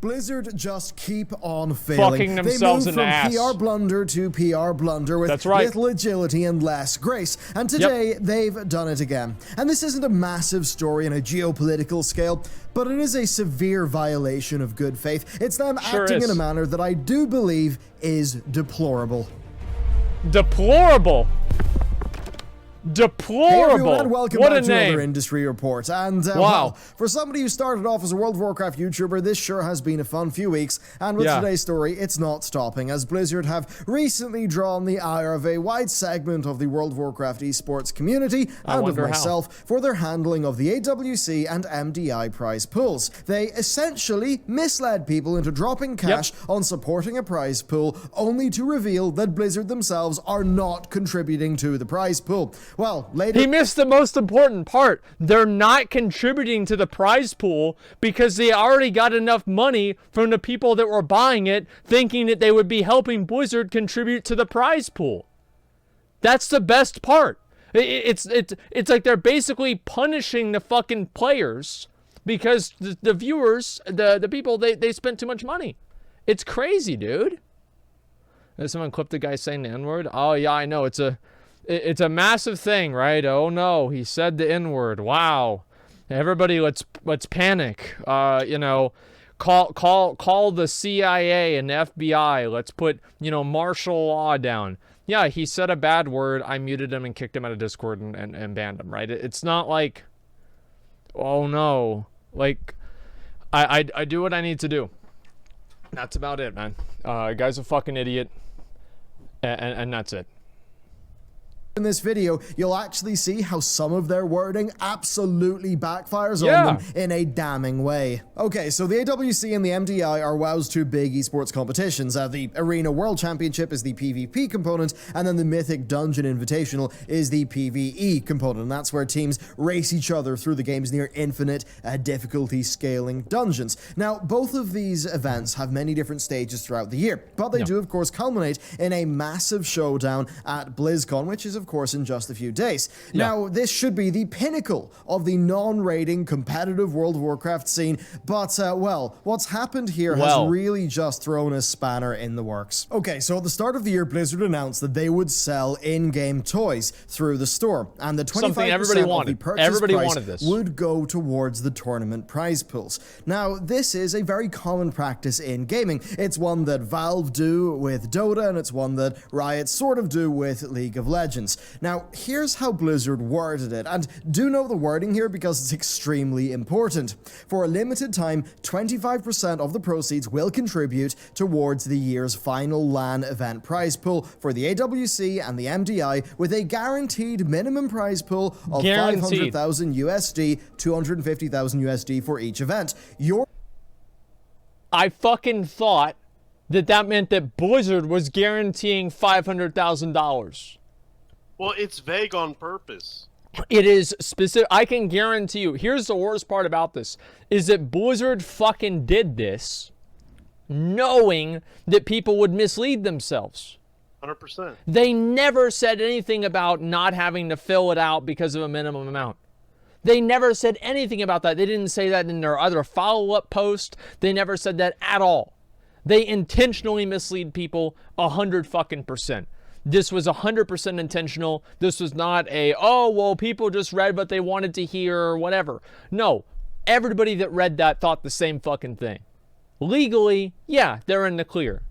Blizzard just keep on failing. Fucking themselves in the ass. They move from PR blunder to PR blunder with little agility and less grace. And today, they've done it again. And this isn't a massive story on a geopolitical scale, but it is a severe violation of good faith. It's them acting in a manner that I do believe is deplorable. Deplorable? Deplorable. Hey everyone, and welcome back to another industry report. And well, for somebody who started off as a World of Warcraft YouTuber, this sure has been a fun few weeks. And with today's story, it's not stopping, as Blizzard have recently drawn the ire of a wide segment of the World of Warcraft esports community and of myself for their handling of the AWC and MDI prize pools. They essentially misled people into dropping cash on supporting a prize pool, only to reveal that Blizzard themselves are not contributing to the prize pool. Well, later... He missed the most important part. They're not contributing to the prize pool because they already got enough money from the people that were buying it, thinking that they would be helping Blizzard contribute to the prize pool. That's the best part. It's like they're basically punishing the fucking players because the viewers, the people, they spent too much money. It's crazy, dude. Did someone clip the guy saying the N-word? Oh, yeah, I know. It's a massive thing, right? Oh no, he said the N-word. Wow. Everybody, let's panic. You know, call the CIA and the FBI. Let's put, you know, martial law down. Yeah, he said a bad word. I muted him and kicked him out of Discord and banned him, right? It's not like, oh no. Like, I do what I need to do. That's about it, man. Guy's a fucking idiot. And that's it. In this video, you'll actually see how some of their wording absolutely backfires on them in a damning way. Okay, so the AWC and the MDI are WoW's two big esports competitions. The Arena World Championship is the PvP component, and then the Mythic Dungeon Invitational is the PvE component, and that's where teams race each other through the game's near infinite difficulty scaling dungeons. Now, both of these events have many different stages throughout the year, but they do, of course, culminate in a massive showdown at BlizzCon, which is, of course, in just a few days. Now, this should be the pinnacle of the non-rating competitive World of Warcraft scene, but, well, what's happened here has really just thrown a spanner in the works. Okay, so at the start of the year, Blizzard announced that they would sell in-game toys through the store, and the 25% of the purchase price would go towards the tournament prize pools. Now, this is a very common practice in gaming. It's one that Valve do with Dota, and it's one that Riot sort of do with League of Legends. Now, here's how Blizzard worded it, and do note the wording here because it's extremely important. For a limited time, 25% of the proceeds will contribute towards the year's final LAN event prize pool for the AWC and the MDI, with a guaranteed minimum prize pool of 500,000 USD, 250,000 USD for each event. I fucking thought that meant that Blizzard was guaranteeing $500,000. Well, it's vague on purpose. It is specific. I can guarantee you, here's the worst part about this, is that Blizzard fucking did this knowing that people would mislead themselves. 100%. They never said anything about not having to fill it out because of a minimum amount. They never said anything about that. They didn't say that in their other follow-up post. They never said that at all. They intentionally mislead people 100%. This was 100% intentional. This was not a, oh, well, people just read what they wanted to hear or whatever. No, everybody that read that thought the same fucking thing. Legally, yeah, they're in the clear.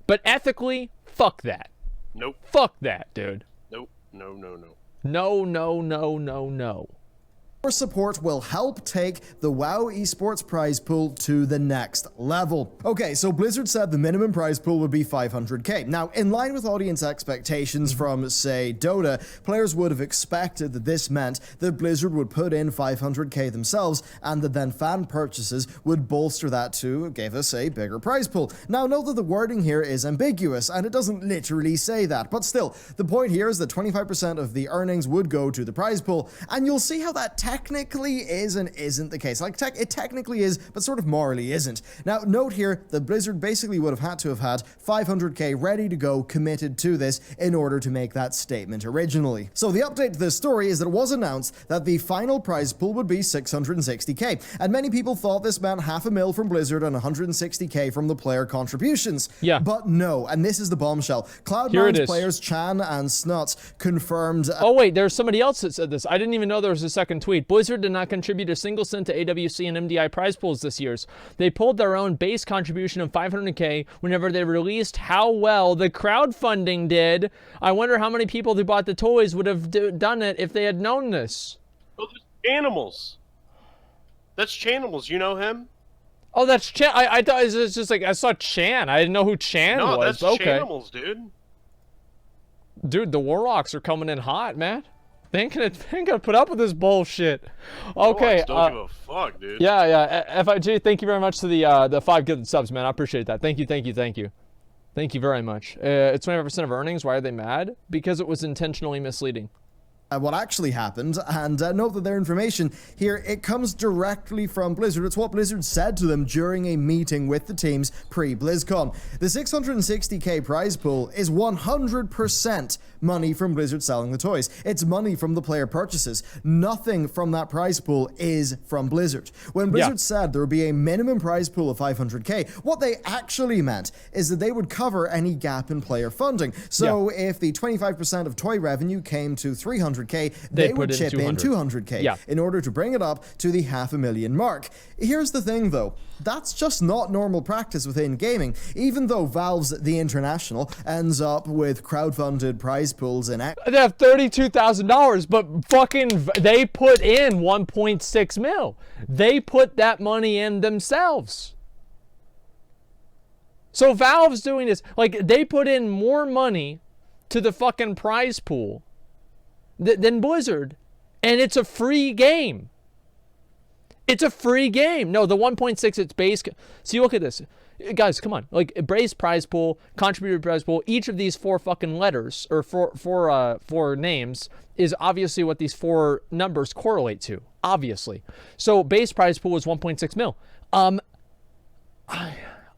But ethically, fuck that. Nope. Fuck that, dude. Nope. No, no, no. No, no, no, no, no. Your support will help take the WoW esports prize pool to the next level. Okay, so Blizzard said the minimum prize pool would be 500k. Now, in line with audience expectations from, say, Dota, players would have expected that this meant that Blizzard would put in 500k themselves, and that then fan purchases would bolster that to give us a bigger prize pool. Now, note that the wording here is ambiguous, and it doesn't literally say that, but still, the point here is that 25% of the earnings would go to the prize pool, and you'll see how that technically is and isn't the case. Like, it technically is, but sort of morally isn't. Now, note here that Blizzard basically would have had to have had 500k ready to go, committed to this, in order to make that statement originally. So the update to this story is that it was announced that the final prize pool would be 660k, and many people thought this meant $500,000 from Blizzard and 160k from the player contributions. Yeah. But no, and this is the bombshell. Cloud9's players Chan and Snuts confirmed... Oh wait, there's somebody else that said this. I didn't even know there was a second tweet. Blizzard did not contribute a single cent to AWC and MDI prize pools this year. They pulled their own base contribution of 500k whenever they released how well the crowdfunding did. I wonder how many people who bought the toys would have done it if they had known this. Oh, that's Chanimals. That's Chanimals. You know him? Oh, that's Chan. I thought it was just like, I saw Chan. I didn't know who Chan was. No, that's okay. Chanimals, dude. Dude, the Warlocks are coming in hot, man. They ain't gonna put up with this bullshit. Okay. Don't give a fuck, dude. Yeah. FIG, thank you very much to the 5 good subs, man. I appreciate that. Thank you. Thank you very much. It's 25% of earnings. Why are they mad? Because it was intentionally misleading. What actually happened, and note that their information here, it comes directly from Blizzard. It's what Blizzard said to them during a meeting with the teams pre-BlizzCon. The 660k prize pool is 100% money from Blizzard selling the toys. It's money from the player purchases. Nothing from that prize pool is from Blizzard. When Blizzard said there would be a minimum prize pool of 500k, what they actually meant is that they would cover any gap in player funding. So if the 25% of toy revenue came to 300k, they would chip in 200k in order to bring it up to the $500,000 mark. Here's the thing though, that's just not normal practice within gaming. Even though Valve's The International ends up with crowdfunded prize pools in they have $32,000, but fucking they put in 1.6 mil. They put that money in themselves. So Valve's doing this, like, they put in more money to the fucking prize pool than Blizzard, and it's a free game. It's a free game. No, the 1.6, it's base. See, look at this. Guys, come on. Like, base prize pool, contributed prize pool, each of these 4 fucking letters, or four names, is obviously what these 4 numbers correlate to. Obviously. So, base prize pool is 1.6 mil.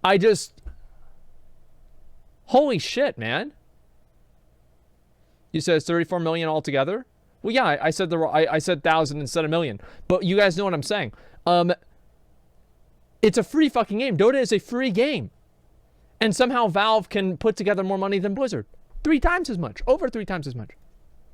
I just... Holy shit, man. You said it's 34 million altogether? Well, yeah, I said I said 1,000 instead of million. But you guys know what I'm saying. It's a free fucking game. Dota is a free game. And somehow Valve can put together more money than Blizzard. 3 times as much. Over 3 times as much.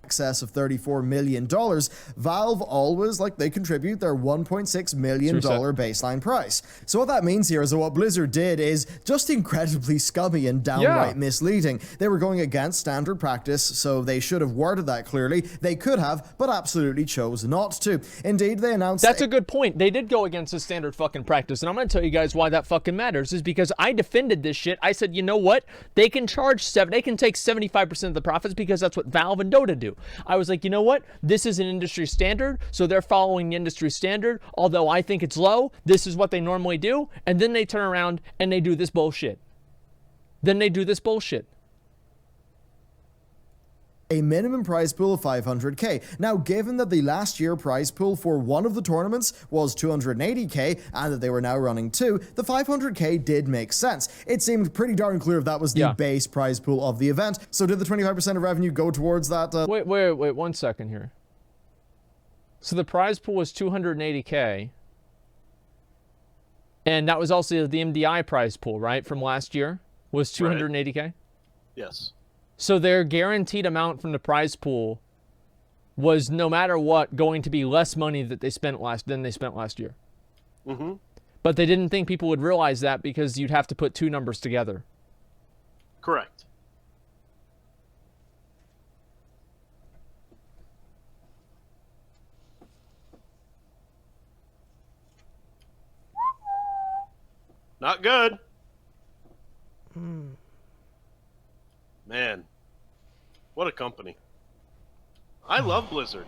Excess of $34 million, Valve always, they contribute their $1.6 million baseline price. So what that means here is that what Blizzard did is just incredibly scummy and downright misleading. They were going against standard practice, so they should have worded that clearly. They could have, but absolutely chose not to. Indeed, they announced... That's a good point. They did go against the standard fucking practice, and I'm going to tell you guys why that fucking matters, is because I defended this shit. I said, you know what? They can charge they can take 75% of the profits because that's what Valve and Dota do. I was like, you know what? This is an industry standard, so they're following the industry standard. Although I think it's low, this is what they normally do. And then they turn around and they do this bullshit. A minimum prize pool of 500k. Now, given that the last year prize pool for one of the tournaments was 280k, and that they were now running 2, the 500k did make sense. It seemed pretty darn clear if that was the base prize pool of the event. So did the 25% of revenue go towards that? Wait, 1 second here. So the prize pool was 280k. And that was also the MDI prize pool, right? From last year was 280k? Right. Yes. So their guaranteed amount from the prize pool was, no matter what, going to be less money that they spent than they spent last year. Mm-hmm. But they didn't think people would realize that because you'd have to put 2 numbers together. Correct. Not good. Man, what a company. I love Blizzard.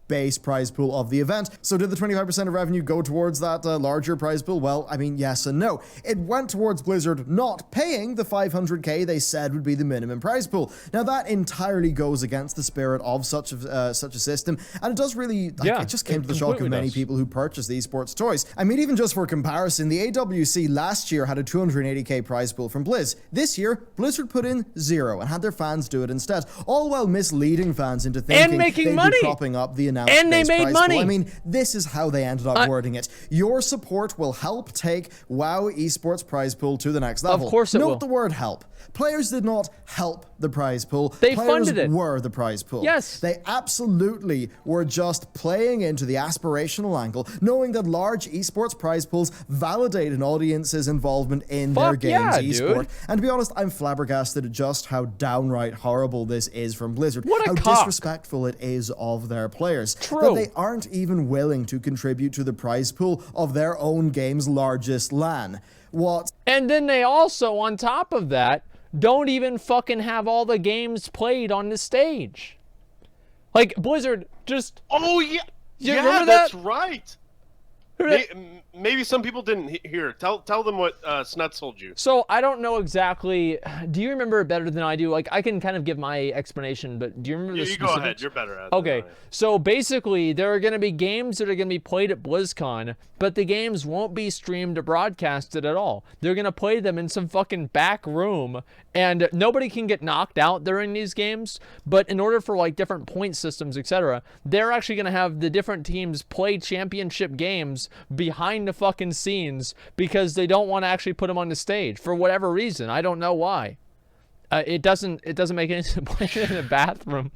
base prize pool of the event. So did the 25% of revenue go towards that larger prize pool? Well, I mean, yes and no. It went towards Blizzard not paying the 500k they said would be the minimum prize pool. Now that entirely goes against the spirit of such a system, and it does really, it just came to the shock of many people who purchased the esports toys. I mean, even just for comparison, the AWC last year had a 280k prize pool from Blizz. This year, Blizzard put in 0 and had their fans do it instead, all while misleading fans into thinking they'd be propping up the announced and they made money. I mean, this is how they ended up wording it. Your support will help take WoW esports prize pool to the next level. Of course it will. Note the word help. Players did not help the prize pool. They Players funded it. were the prize pool. Yes. They absolutely were just playing into the aspirational angle, knowing that large esports prize pools validate an audience's involvement in their game's esport. Dude. And to be honest, I'm flabbergasted at just how downright horrible this is from Blizzard. What a how cock. Disrespectful it is of their players. True. That they aren't even willing to contribute to the prize pool of their own game's largest LAN. What? And then they also, on top of that, don't even fucking have all the games played on the stage. Like, Blizzard just... Oh, yeah. You yeah, remember that's that? right. Maybe some people didn't hear. Tell them what Snuts told you. So I don't know exactly. Do you remember it better than I do? Like, I can kind of give my explanation, but do you remember the specifics? You go ahead. You're better at it. Okay, so basically, there are going to be games that are going to be played at BlizzCon, but the games won't be streamed or broadcasted at all. They're going to play them in some fucking back room, and nobody can get knocked out during these games, but in order for, like, different point systems, etc., they're actually going to have the different teams play championship games behind the fucking scenes because they don't want to actually put them on the stage for whatever reason. I don't know why. It doesn't make any sense to play it in the bathroom.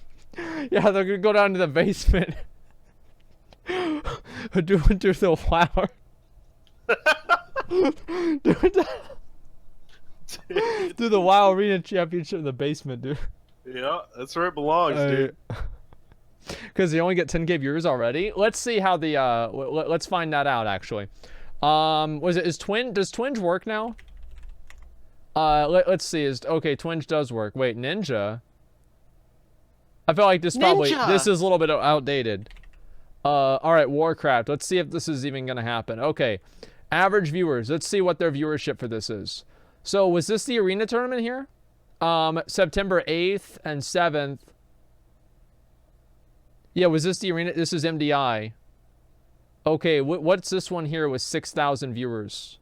Yeah, they're gonna go down to the basement. do the WoW. do the WoW Arena Championship in the basement, dude. Yeah, that's where it belongs, dude. Because they only get 10k viewers already. Let's see how the let's find that out actually. Does Twinge work now? Let's see. Okay, Twinge does work. Wait, Ninja. I feel like this is a little bit outdated. All right, Warcraft. Let's see if this is even gonna happen. Okay, average viewers. Let's see what their viewership for this is. So was this the arena tournament here? September 8th and 7th. Yeah, was this the arena? This is MDI. Okay, what's this one here with 6,000 viewers?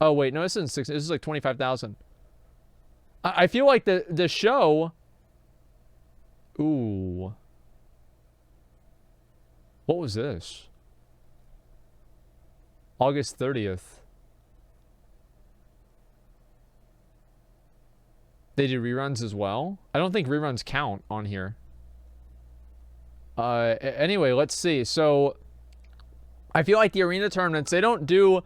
Oh, wait, no, this isn't 6. This is like 25,000. I feel like the show... Ooh. What was this? August 30th. They did reruns as well? I don't think reruns count on here. Anyway, let's see. So I feel like the arena tournaments, they don't do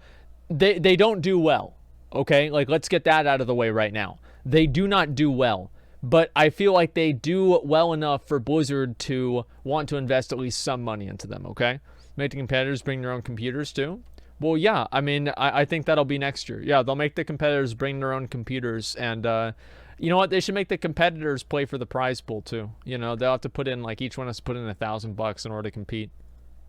well. Okay? Like, let's get that out of the way right now. They do not do well. But I feel like they do well enough for Blizzard to want to invest at least some money into them, okay? Make the competitors bring their own computers too? Well, yeah, I mean, I think that'll be next year. Yeah, they'll make the competitors bring their own computers, and you know what? They should make the competitors play for the prize pool too. You know, they'll have to put in, like, each one has to put in $1,000 in order to compete.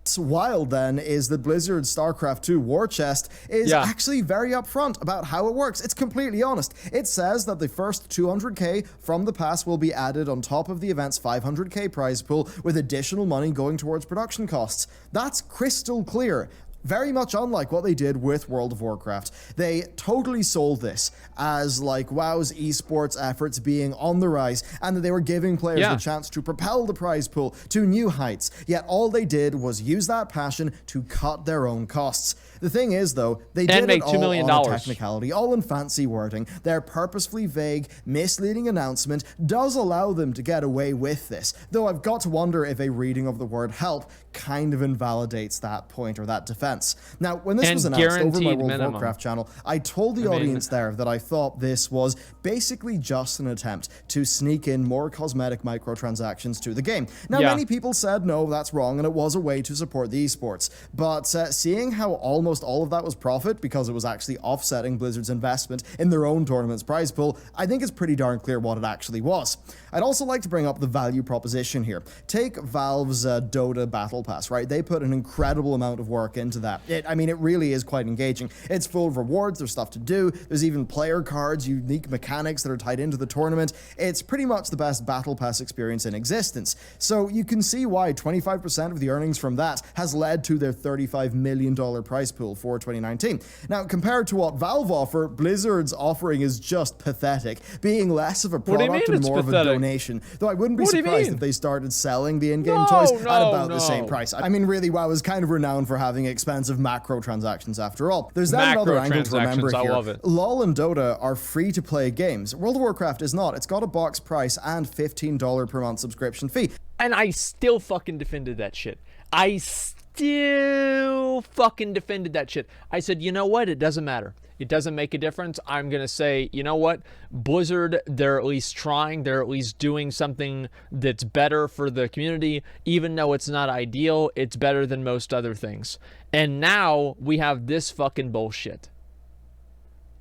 What's wild then is that Blizzard's StarCraft 2 War Chest is actually very upfront about how it works. It's completely honest. It says that the first 200k from the pass will be added on top of the event's 500k prize pool, with additional money going towards production costs. That's crystal clear. Very much unlike what they did with World of Warcraft. They totally sold this as, like, WoW's esports efforts being on the rise, and that they were giving players the chance to propel the prize pool to new heights. Yet all they did was use that passion to cut their own costs. The thing is, though, they did it all on a technicality, all in fancy wording. Their purposefully vague, misleading announcement does allow them to get away with this, though I've got to wonder if a reading of the word help kind of invalidates that point or that defense. events. Now, when this was announced over my guaranteed World of minimum. Warcraft channel, I told the audience there that I thought this was basically just an attempt to sneak in more cosmetic microtransactions to the game. Now, many people said, no, that's wrong, and it was a way to support the esports. But seeing how almost all of that was profit, because it was actually offsetting Blizzard's investment in their own tournament's prize pool, I think it's pretty darn clear what it actually was. I'd also like to bring up the value proposition here. Take Valve's Dota Battle Pass, right? They put an incredible amount of work into that. I mean, it really is quite engaging. It's full of rewards, there's stuff to do, there's even player cards, unique mechanics that are tied into the tournament. It's pretty much the best Battle Pass experience in existence. So you can see why 25% of the earnings from that has led to their $35 million prize pool for 2019. Now, compared to what Valve offer, Blizzard's offering is just pathetic, being less of a product and more of a donation. Though I wouldn't be surprised if they started selling the in-game toys at about the same price. I mean, really, WoW is kind of renowned for having expensive macro transactions after all. There's then another angle to remember here. LoL and Dota are free-to-play games. World of Warcraft is not. It's got a box price and $15 per month subscription fee. And I still fucking defended that shit. I still fucking defended that shit. I said, you know what? It doesn't matter. It doesn't make a difference. I'm going to say, you know what? Blizzard, they're at least trying. They're at least doing something that's better for the community. Even though it's not ideal, it's better than most other things. And now we have this fucking bullshit.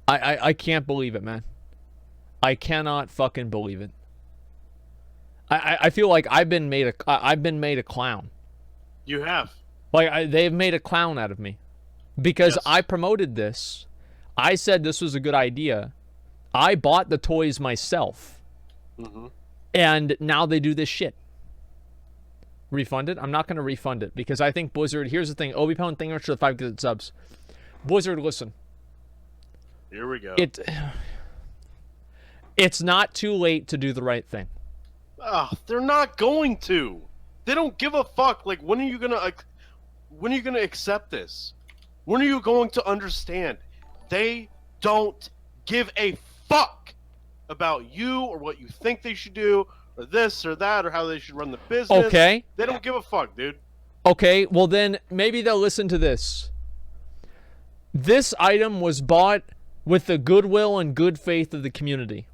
I can't believe it, man. I cannot fucking believe it. I feel like I've been made a clown. You have. Like, they've made a clown out of me. Because I promoted this. I said this was a good idea. I bought the toys myself. And now they do this shit. Refund it? I'm not going to refund it. Because I think Blizzard... Here's the thing. Obi Pound, thank you for the 5 good subs. Blizzard, listen. Here we go. It's not too late to do the right thing. They're not going to. They don't give a fuck. Like, when are you gonna accept this? When are you going to understand? They don't give a fuck about you or what you think they should do or this or that or how they should run the business. Okay. They don't give a fuck, dude. Okay, well then maybe they'll listen to this. This item was bought with the goodwill and good faith of the community.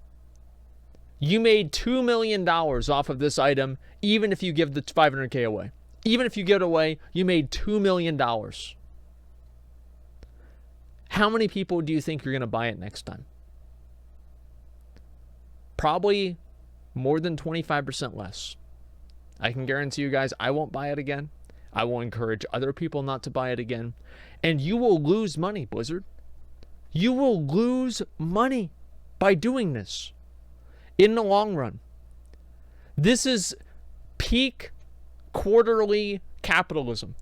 You made $2 million off of this item, even if you give the 500K away. Even if you give it away, you made $2 million. How many people do you think you're going to buy it next time? Probably more than 25% less. I can guarantee you guys, I won't buy it again. I will encourage other people not to buy it again. And you will lose money, Blizzard. You will lose money by doing this in the long run. This is peak quarterly capitalism.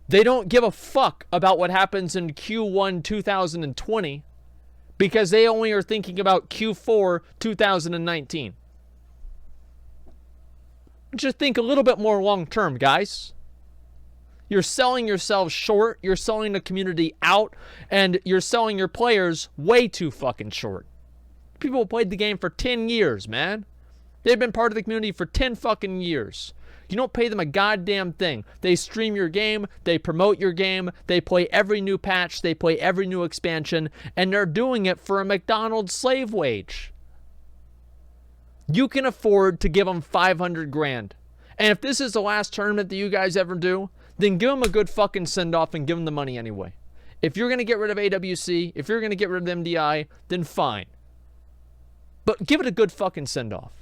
They don't give a fuck about what happens in Q1 2020 because they only are thinking about Q4 2019. Just think a little bit more long term, guys. You're selling yourselves short, you're selling the community out, and you're selling your players way too fucking short. People played the game for 10 years, man. They've been part of the community for 10 fucking years. You don't pay them a goddamn thing. They stream your game, they promote your game, they play every new patch, they play every new expansion, and they're doing it for a McDonald's slave wage. You can afford to give them 500 grand. And if this is the last tournament that you guys ever do, then give them a good fucking send-off and give them the money anyway. If you're going to get rid of AWC, if you're going to get rid of MDI, then fine. But give it a good fucking send-off.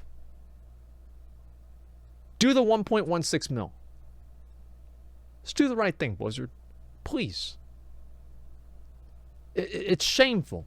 Do the 1.16 mil. Let's do the right thing, Blizzard. Please. It's shameful.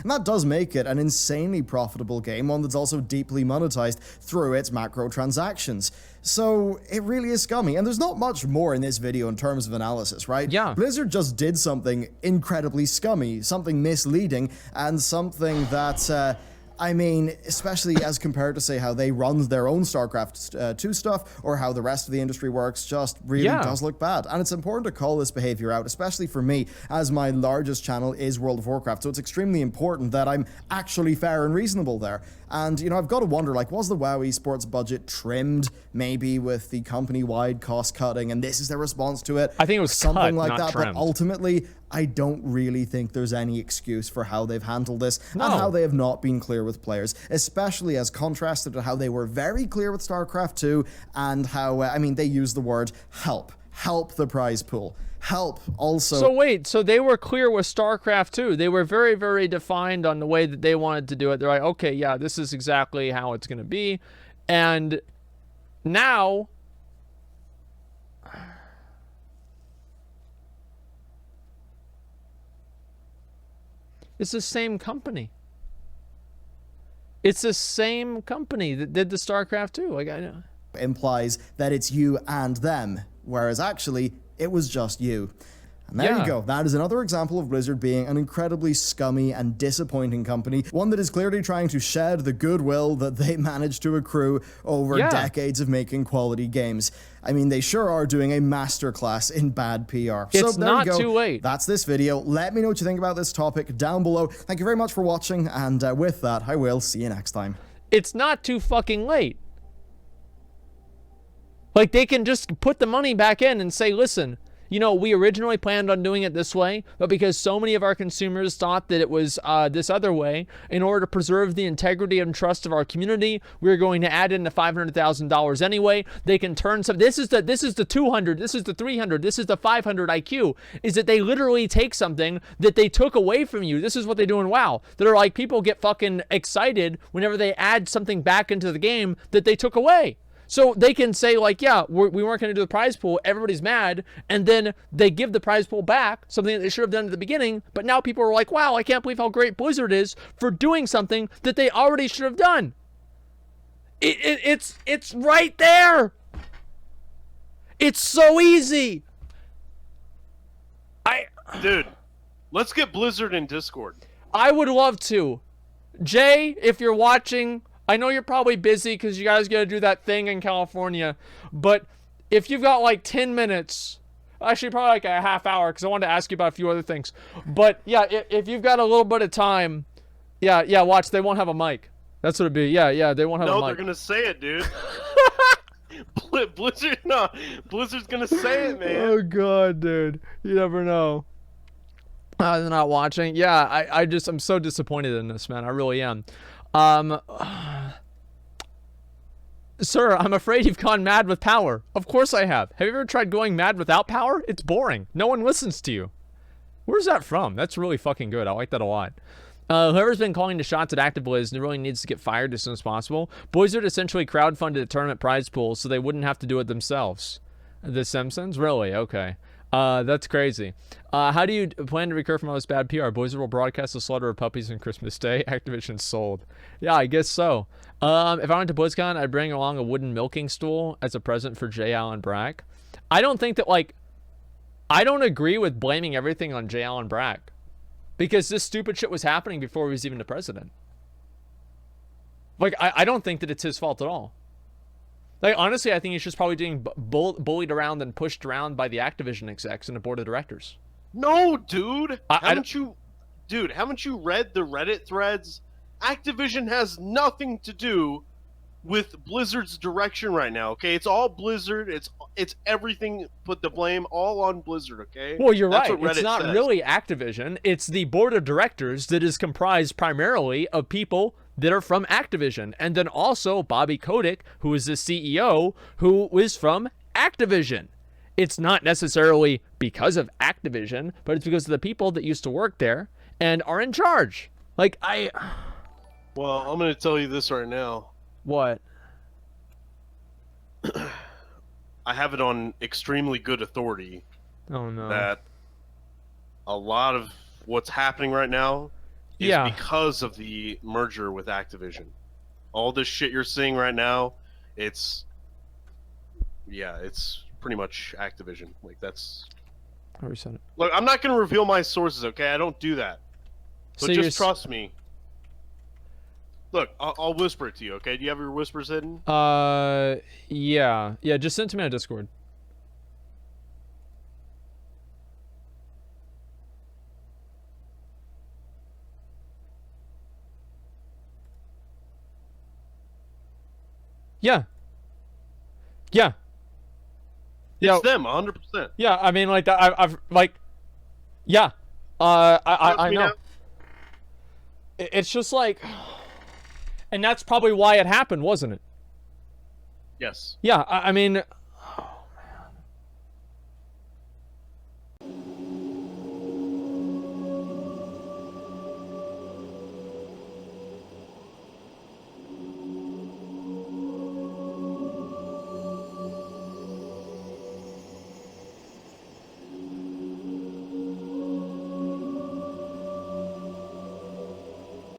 And that does make it an insanely profitable game, one that's also deeply monetized through its macro transactions. So it really is scummy, and there's not much more in this video in terms of analysis, right? Yeah. Blizzard just did something incredibly scummy, something misleading, and something that I mean, especially as compared to, say, how they run their own StarCraft 2 stuff, or how the rest of the industry works, just really does look bad. And it's important to call this behavior out, especially for me, as my largest channel is World of Warcraft, so it's extremely important that I'm actually fair and reasonable there. And, you know, I've got to wonder, like, was the WoW esports budget trimmed, maybe with the company-wide cost cutting, and this is their response to it? I think it was something cut, like not that, trimmed. but ultimately, I don't really think there's any excuse for how they've handled this, and how they have not been clear with players, especially as contrasted to how they were very clear with StarCraft 2, and how, I mean, they use the word help the prize pool. Help also. So wait, so they were clear with StarCraft 2. They were very, very defined on the way that they wanted to do it. They're like, okay, yeah, this is exactly how it's going to be. And now it's the same company. It's the same company that did the StarCraft 2. Like, I know. Implies that it's you and them, whereas actually it was just you. And there you go. That is another example of Blizzard being an incredibly scummy and disappointing company, one that is clearly trying to shed the goodwill that they managed to accrue over decades of making quality games. I mean, they sure are doing a masterclass in bad PR. It's so there not you go. too late. That's this video. Let me know what you think about this topic down below. Thank you very much for watching, and with that, I will see you next time. It's not too fucking late. Like, they can just put the money back in and say, listen, you know, we originally planned on doing it this way, but because so many of our consumers thought that it was this other way, in order to preserve the integrity and trust of our community, we're going to add in the $500,000 anyway. They can turn some. This is the 200. This is the 300. This is the 500 IQ. Is that they literally take something that they took away from you. This is what they do in WoW. They're like, people get fucking excited whenever they add something back into the game that they took away. So they can say, like, yeah, we weren't going to do the prize pool. Everybody's mad. And then they give the prize pool back, something that they should have done at the beginning. But now people are like, wow, I can't believe how great Blizzard is for doing something that they already should have done. It's right there. It's so easy. Dude, let's get Blizzard in Discord. I would love to. Jay, if you're watching, I know you're probably busy because you guys got to do that thing in California, but if you've got like 10 minutes, actually probably like a half hour, because I wanted to ask you about a few other things, but yeah, if you've got a little bit of time, yeah, watch, they won't have a mic. That's what it'd be. Yeah, they won't have a mic. No, they're gonna say it, dude. Blizzard's gonna say it, man. Oh god, dude, you never know. They're not watching. Yeah, I'm so disappointed in this, man. I really am. Sir, I'm afraid you've gone mad with power. Of course I have. Have you ever tried going mad without power? It's boring. No one listens to you. Where's that from? That's really fucking good. I like that a lot. Whoever's been calling the shots at ActiveBliz really needs to get fired as soon as possible. Blizzard essentially crowdfunded a tournament prize pool so they wouldn't have to do it themselves. The Simpsons? Really? Okay. That's crazy. How do you plan to recur from all this bad PR? Blizzard will broadcast the slaughter of puppies on Christmas Day. Activision sold. Yeah, I guess so. If I went to BlizzCon, I'd bring along a wooden milking stool as a present for J. Allen Brack. I don't think that, like, I don't agree with blaming everything on J. Allen Brack, because this stupid shit was happening before he was even the president. Like, I don't think that it's his fault at all. Like, honestly, I think he's just probably being bullied around and pushed around by the Activision execs and the board of directors. No, dude. Haven't you read the Reddit threads? Activision has nothing to do with Blizzard's direction right now, okay? It's all Blizzard. It's everything, put the blame all on Blizzard, okay? Well, you're That's right. what Reddit It's not says. really Activision. It's the board of directors that is comprised primarily of people that are from Activision. And then also Bobby Kotick, who is the CEO, who is from Activision. It's not necessarily because of Activision, but it's because of the people that used to work there and are in charge. Like, Well, I'm going to tell you this right now. What? I have it on extremely good authority Oh, no. that a lot of what's happening right now is because of the merger with Activision. All this shit you're seeing right now, it's pretty much Activision. Like, that's... I reset it. Look, I'm not going to reveal my sources, okay? I don't do that. But So just trust me. Look, I'll whisper it to you, okay? Do you have your whispers hidden? Yeah. Yeah, just send it to me on Discord. Yeah. Yeah. It's them, 100%. Yeah, I mean, like, I've like, yeah. I know. It's just like, and that's probably why it happened, wasn't it? Yes. Yeah, I mean,